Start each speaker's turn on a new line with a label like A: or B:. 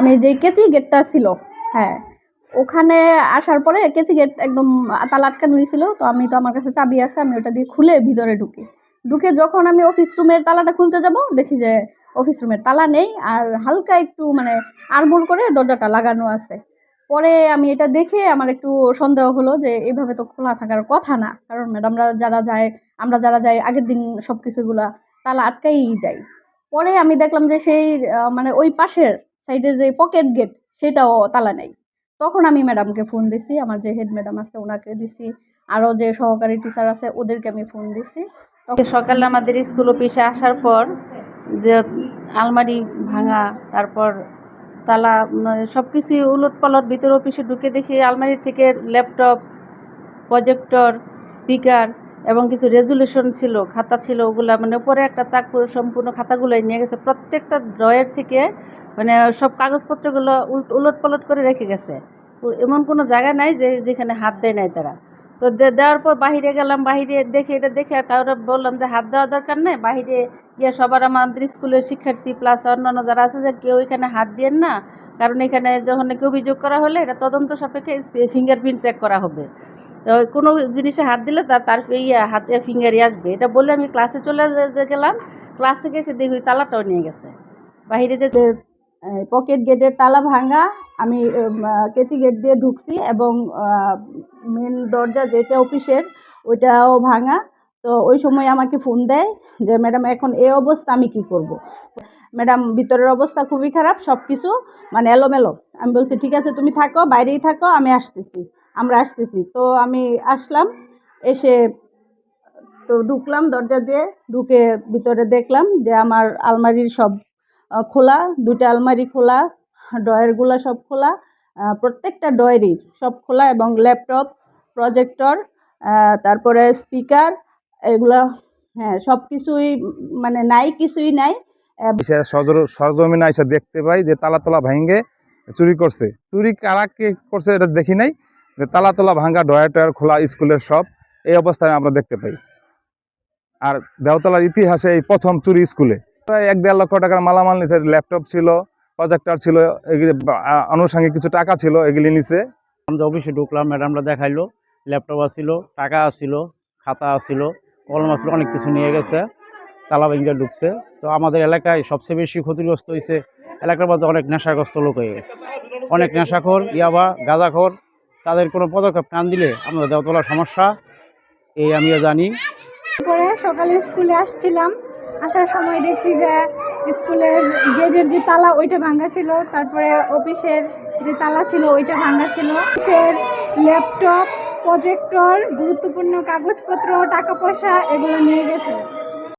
A: আমি যে কেচি গেটটা ছিল, হ্যাঁ, ওখানে আসার পরে কেচি গেট একদম তালা আটকানো হয়েছিল। তো আমার কাছে চাবি আছে, আমি ওটা দিয়ে খুলে ভিতরে ঢুকে যখন আমি অফিস রুমের তালাটা খুলতে যাব, দেখি যে অফিস রুমের তালা নেই, আর হালকা একটু মানে আড়মোড় করে দরজাটা লাগানো আছে। পরে আমি এটা দেখে আমার একটু সন্দেহ হলো যে এইভাবে তো খোলা থাকার কথা না, কারণ আমরা যারা যাই আগের দিন সবকিছুগুলা তালা আটকাই যাই। পরে আমি দেখলাম যে সেই মানে ওই পাশের সাইডের যে পকেট গেট, সেটাও তালা নেই। তখন আমি ম্যাডামকে ফোন দিছি, আমার যে হেড ম্যাডাম আছে ওনাকে দিছি, আরো যে সহকারী টিচার আছে ওদেরকে আমি ফোন দিছি। তখন
B: সকালে আমাদের স্কুল অফিসে আসার পর যে আলমারি ভাঙা, তারপর তালা, সব কিছু উলট পালট, ভিতরে অফিসে ঢুকে দেখি আলমারি থেকে ল্যাপটপ, প্রজেক্টর, স্পিকার এবং কিছু রেজুলেশন ছিল, খাতা ছিল, ওগুলা মানে উপরে একটা তাক পুরো সম্পূর্ণ খাতাগুলোই নিয়ে গেছে। প্রত্যেকটা ড্রয়ের থেকে মানে সব কাগজপত্রগুলো উলট পালট করে রেখে গেছে। এমন কোনো জায়গা নাই যেখানে হাত দেয় নাই তারা। তো দেওয়ার পর বাহিরে গেলাম, বাহিরে দেখে এটা দেখে কারোর বললাম যে হাত দেওয়ার দরকার নেই, বাহিরে গিয়ে সবার আমাদের স্কুলের শিক্ষার্থী প্লাস অন্যান্য যারা আছে যে কেউ এখানে হাত দিয়েন না, কারণ এখানে যখন নাকি অভিযোগ করা হলে এটা তদন্ত সাপেক্ষে ফিঙ্গারপ্রিন্ট চেক করা হবে। তো কোনো জিনিসে হাত দিলে তার হাতে ফিঙ্গারই আসবে, এটা বলে আমি ক্লাসে চলে গেলাম। ক্লাস থেকে এসে দেখি তালাটাও নিয়ে গেছে বাহিরে যে।
A: পকেট গেটের তালা ভাঙা, আমি কেচি গেট দিয়ে ঢুকছি এবং মেন দরজা যেটা অফিসের ওইটাও ভাঙা। তো ওই সময় আমাকে ফোন দেয় যে ম্যাডাম এখন এই অবস্থা, আমি কি করব। ম্যাডাম ভিতরের অবস্থা খুবই খারাপ, সব কিছু মানে এলোমেলো। আমি বলছি ঠিক আছে তুমি থাকো, বাইরেই থাকো, আমরা আসতেছি। তো আমি আসলাম, এসে তো ঢুকলাম দরজা দিয়ে, ঢুকে ভিতরে দেখলাম যে আমার আলমারির সব খোলা, দুইটা আলমারি খোলা, ড্রয়ারগুলো সব খোলা, প্রত্যেকটা ড্রয়ারই সব খোলা, এবং ল্যাপটপ, প্রজেক্টর, তারপরে স্পিকার, এগুলো হ্যাঁ সব কিছুই মানে নাই, কিছুই নাই।
C: সরজমিনে এসে দেখতে পাই যে তালা ভাঙে চুরি করছে। চুরি কারা কে করছে এটা দেখি নাই, যে তালা ভাঙ্গা, ড্রয়ার টয়ার খোলা, স্কুলের সব এই অবস্থায় আমরা দেখতে পাই। আর দেওতলার ইতিহাসে এই প্রথম চুরি স্কুলে। প্রায় 1-1.5 লক্ষ টাকার মালামাল নিছে, ল্যাপটপ ছিল, প্রজেক্টর ছিল, এগুলি আনুষঙ্গিক কিছু টাকা ছিল, এগুলি নিছে।
D: আমরা অফিসে ঢুকলাম, ম্যাডামরা দেখাইলো ল্যাপটপ আসছিল, টাকা আসছিল, খাতা আসছিল, কলম আসছিল, অনেক কিছু নিয়ে গেছে, তালা ভেঙে ঢুকছে। তো আমাদের এলাকায় সবচেয়ে বেশি ক্ষতিগ্রস্ত হয়েছে, এলাকার মধ্যে অনেক নেশাগ্রস্ত লোক হয়ে গেছে, অনেক নেশাখোর, ইয়াবা, গাঁজাখোর। তাদের কোনো পদক্ষেপ না দিলে আমাদের দেওতলার সমস্যা, এই আমিও জানি।
E: পরে সকালে স্কুলে আসছিলাম, আসার সময় দেখি যে স্কুলের গেটের যে তালা ওইটা ভাঙা ছিল, তারপরে অফিসের যে তালা ছিল ওইটা ভাঙা ছিল, অফিসের ল্যাপটপ, প্রজেক্টর, গুরুত্বপূর্ণ কাগজপত্র, টাকা পয়সা এগুলো নিয়ে গেছে।